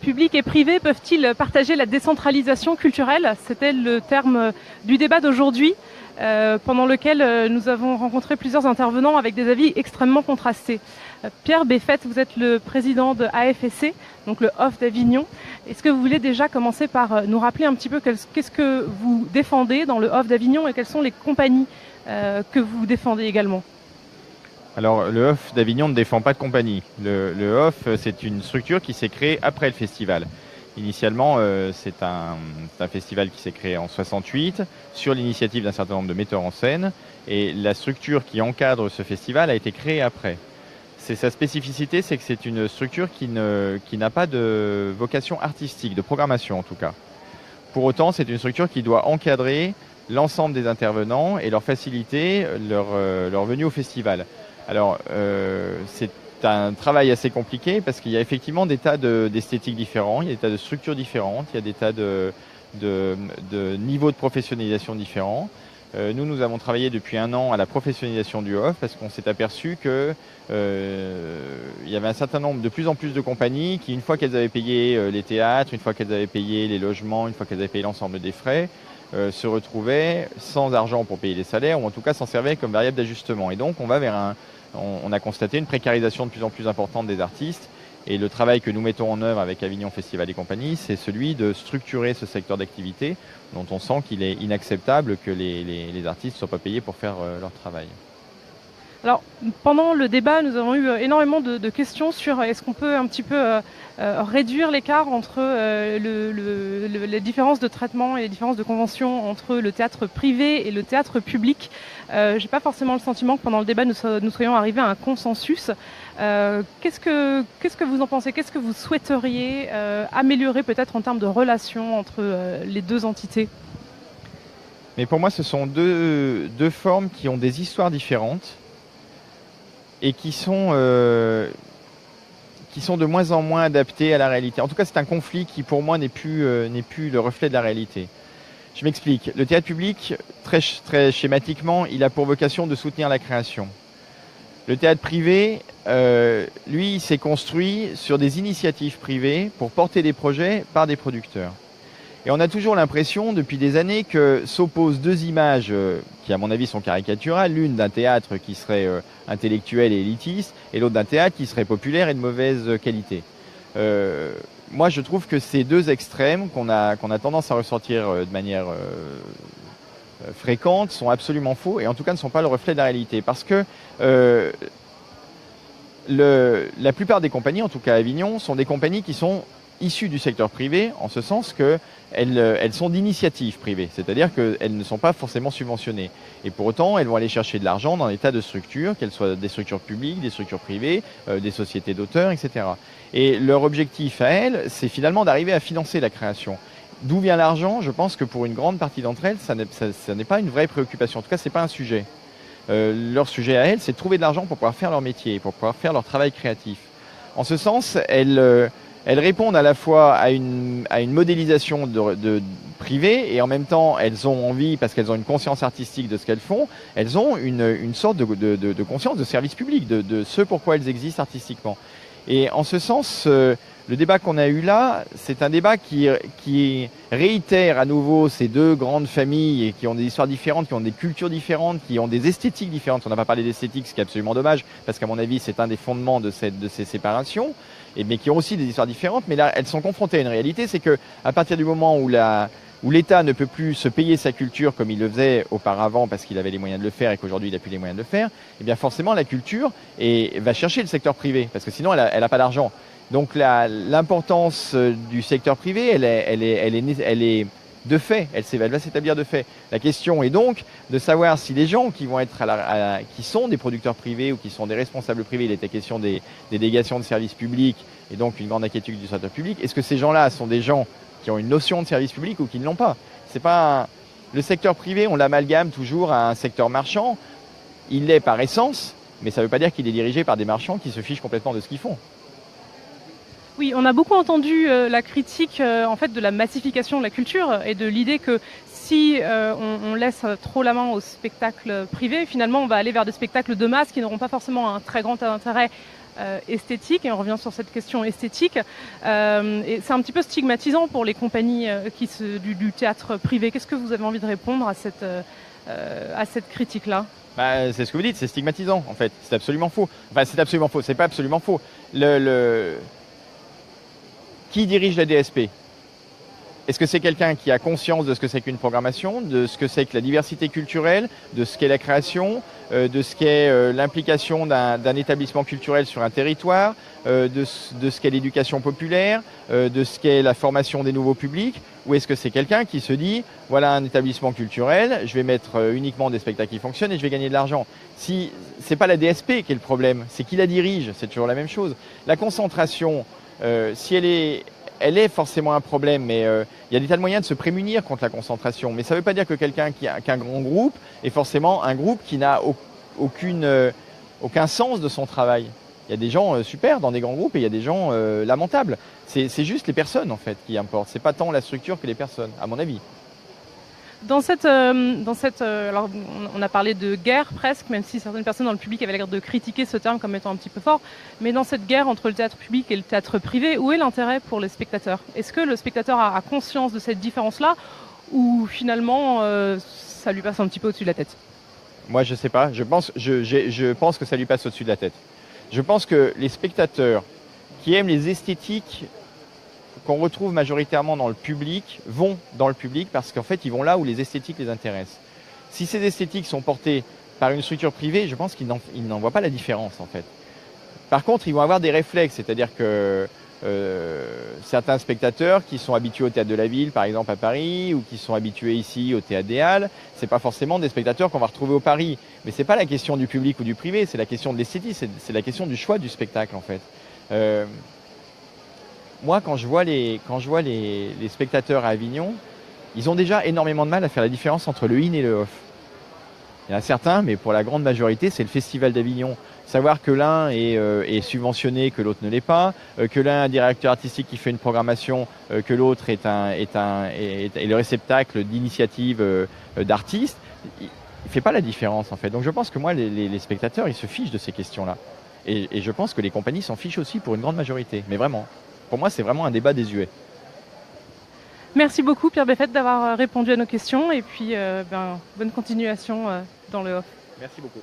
public et privé peuvent-ils partager la décentralisation culturelle? C'était le terme du débat d'aujourd'hui, pendant lequel nous avons rencontré plusieurs intervenants avec des avis extrêmement contrastés. Pierre Beffette, vous êtes le président de AFSC, donc le Off d'Avignon. Est-ce que vous voulez déjà commencer par nous rappeler un petit peu qu'est-ce que vous défendez dans le Off d'Avignon et quelles sont les compagnies que vous défendez également? Alors, le Off d'Avignon ne défend pas de compagnie. Le Off, c'est une structure qui s'est créée après le festival. Initialement, c'est un festival qui s'est créé en 68 sur l'initiative d'un certain nombre de metteurs en scène. Et la structure qui encadre ce festival a été créée après. Sa spécificité, c'est que c'est une structure qui n'a pas de vocation artistique, de programmation en tout cas. Pour autant, c'est une structure qui doit encadrer l'ensemble des intervenants et leur faciliter leur venue au festival. Alors, c'est un travail assez compliqué parce qu'il y a effectivement des tas d'esthétiques différents, il y a des tas de structures différentes, il y a des tas de niveaux de professionnalisation différents. Nous avons travaillé depuis 1 an à la professionnalisation du Off parce qu'on s'est aperçu que il y avait un certain nombre, de plus en plus de compagnies qui, une fois qu'elles avaient payé les théâtres, une fois qu'elles avaient payé les logements, une fois qu'elles avaient payé l'ensemble des frais, se retrouvaient sans argent pour payer les salaires ou en tout cas s'en servaient comme variable d'ajustement. Et donc on va vers on a constaté une précarisation de plus en plus importante des artistes. Et le travail que nous mettons en œuvre avec Avignon Festival et compagnie, c'est celui de structurer ce secteur d'activité dont on sent qu'il est inacceptable que les artistes ne soient pas payés pour faire leur travail. Alors, pendant le débat, nous avons eu énormément de questions sur est-ce qu'on peut un petit peu réduire l'écart entre les différences de traitement et les différences de convention entre le théâtre privé et le théâtre public. J'ai pas forcément le sentiment que pendant le débat, nous soyons arrivés à un consensus. Qu'est-ce que vous en pensez? Qu'est-ce que vous souhaiteriez améliorer peut-être en termes de relations entre les deux entités? Mais pour moi, ce sont deux formes qui ont des histoires différentes et qui sont de moins en moins adaptées à la réalité. En tout cas, c'est un conflit qui, pour moi, n'est plus le reflet de la réalité. Je m'explique. Le théâtre public, très schématiquement, il a pour vocation de soutenir la création. Le théâtre privé, lui, s'est construit sur des initiatives privées pour porter des projets par des producteurs. Et on a toujours l'impression, depuis des années, que s'opposent deux images qui, à mon avis, sont caricaturales. L'une d'un théâtre qui serait intellectuel et élitiste, et l'autre d'un théâtre qui serait populaire et de mauvaise qualité. Moi, je trouve que ces deux extrêmes qu'on a tendance à ressortir de manière fréquente sont absolument faux, et en tout cas ne sont pas le reflet de la réalité. Parce que la plupart des compagnies, en tout cas à Avignon, sont des compagnies qui sont issues du secteur privé, en ce sens qu'elles sont d'initiative privée, c'est-à-dire qu'elles ne sont pas forcément subventionnées. Et pour autant, elles vont aller chercher de l'argent dans des tas de structures, qu'elles soient des structures publiques, des structures privées, des sociétés d'auteurs, etc. Et leur objectif à elles, c'est finalement d'arriver à financer la création. D'où vient l'argent? Je pense que pour une grande partie d'entre elles, ça n'est pas une vraie préoccupation. En tout cas, ce n'est pas un sujet. Leur sujet à elles, c'est de trouver de l'argent pour pouvoir faire leur métier, pour pouvoir faire leur travail créatif. En ce sens, elles répondent à la fois à une modélisation de privée, et en même temps, elles ont envie, parce qu'elles ont une conscience artistique de ce qu'elles font, elles ont une sorte de conscience de service public, de ce pourquoi elles existent artistiquement. Et en ce sens, le débat qu'on a eu là, c'est un débat qui réitère à nouveau ces deux grandes familles et qui ont des histoires différentes, qui ont des cultures différentes, qui ont des esthétiques différentes. On n'a pas parlé d'esthétique, ce qui est absolument dommage, parce qu'à mon avis, c'est un des fondements de ces séparations, mais qui ont aussi des histoires différentes. Mais là, elles sont confrontées à une réalité, c'est que à partir du moment où l'État ne peut plus se payer sa culture comme il le faisait auparavant parce qu'il avait les moyens de le faire et qu'aujourd'hui il n'a plus les moyens de le faire, eh bien forcément la culture va chercher le secteur privé parce que sinon elle n'a pas d'argent. Donc l'importance du secteur privé, elle est de fait, elle va s'établir de fait. La question est donc de savoir si les gens qui vont être qui sont des producteurs privés ou qui sont des responsables privés, il était question des délégations de services publics et donc une grande inquiétude du secteur public, est-ce que ces gens-là sont des gens qui ont une notion de service public ou qui ne l'ont pas? C'est pas le secteur privé, on l'amalgame toujours à un secteur marchand. Il l'est par essence, mais ça ne veut pas dire qu'il est dirigé par des marchands qui se fichent complètement de ce qu'ils font. Oui, on a beaucoup entendu la critique en fait de la massification de la culture et de l'idée que si on laisse trop la main au spectacle privé, finalement on va aller vers des spectacles de masse qui n'auront pas forcément un très grand intérêt esthétique, et on revient sur cette question esthétique. Et c'est un petit peu stigmatisant pour les compagnies du théâtre privé. Qu'est-ce que vous avez envie de répondre à cette critique-là? C'est ce que vous dites, c'est stigmatisant en fait. C'est absolument faux. Enfin, c'est absolument faux. C'est pas absolument faux. Qui dirige la DSP? Est-ce que c'est quelqu'un qui a conscience de ce que c'est qu'une programmation, de ce que c'est que la diversité culturelle, de ce qu'est la création, de ce qu'est l'implication d'un établissement culturel sur un territoire, de ce qu'est l'éducation populaire, de ce qu'est la formation des nouveaux publics? Ou est-ce que c'est quelqu'un qui se dit, voilà un établissement culturel, je vais mettre uniquement des spectacles qui fonctionnent et je vais gagner de l'argent? Si c'est pas la DSP qui est le problème, c'est qui la dirige, c'est toujours la même chose. La concentration, si elle est forcément un problème, mais il y a des tas de moyens de se prémunir contre la concentration. Mais ça ne veut pas dire que qu'un grand groupe est forcément un groupe qui n'a aucun sens de son travail. Il y a des gens super dans des grands groupes et il y a des gens lamentables. C'est juste les personnes en fait qui importent. C'est pas tant la structure que les personnes, à mon avis. Alors, on a parlé de guerre presque, même si certaines personnes dans le public avaient l'air de critiquer ce terme comme étant un petit peu fort. Mais dans cette guerre entre le théâtre public et le théâtre privé, où est l'intérêt pour les spectateurs? Est-ce que le spectateur a conscience de cette différence-là, ou finalement ça lui passe un petit peu au-dessus de la tête? Moi, je sais pas. Je pense que ça lui passe au-dessus de la tête. Je pense que les spectateurs qui aiment les esthétiques qu'on retrouve majoritairement dans le public, vont dans le public parce qu'en fait, ils vont là où les esthétiques les intéressent. Si ces esthétiques sont portées par une structure privée, je pense qu'ils n'en voient pas la différence, en fait. Par contre, ils vont avoir des réflexes, c'est-à-dire que certains spectateurs qui sont habitués au Théâtre de la Ville, par exemple à Paris, ou qui sont habitués ici au Théâtre des Halles, c'est pas forcément des spectateurs qu'on va retrouver au Paris. Mais c'est pas la question du public ou du privé, c'est la question de l'esthétique, c'est la question du choix du spectacle, en fait. Moi, quand je vois les spectateurs à Avignon, ils ont déjà énormément de mal à faire la différence entre le in et le off. Il y en a certains, mais pour la grande majorité, c'est le Festival d'Avignon. Savoir que l'un est subventionné, que l'autre ne l'est pas, que l'un a un directeur artistique qui fait une programmation, que l'autre est le réceptacle d'initiatives d'artistes, il ne fait pas la différence en fait. Donc je pense que moi, les spectateurs, ils se fichent de ces questions-là. Et je pense que les compagnies s'en fichent aussi pour une grande majorité, mais vraiment. Pour moi, c'est vraiment un débat désuet. Merci beaucoup Pierre Beffet d'avoir répondu à nos questions et puis bonne continuation dans le off. Merci beaucoup.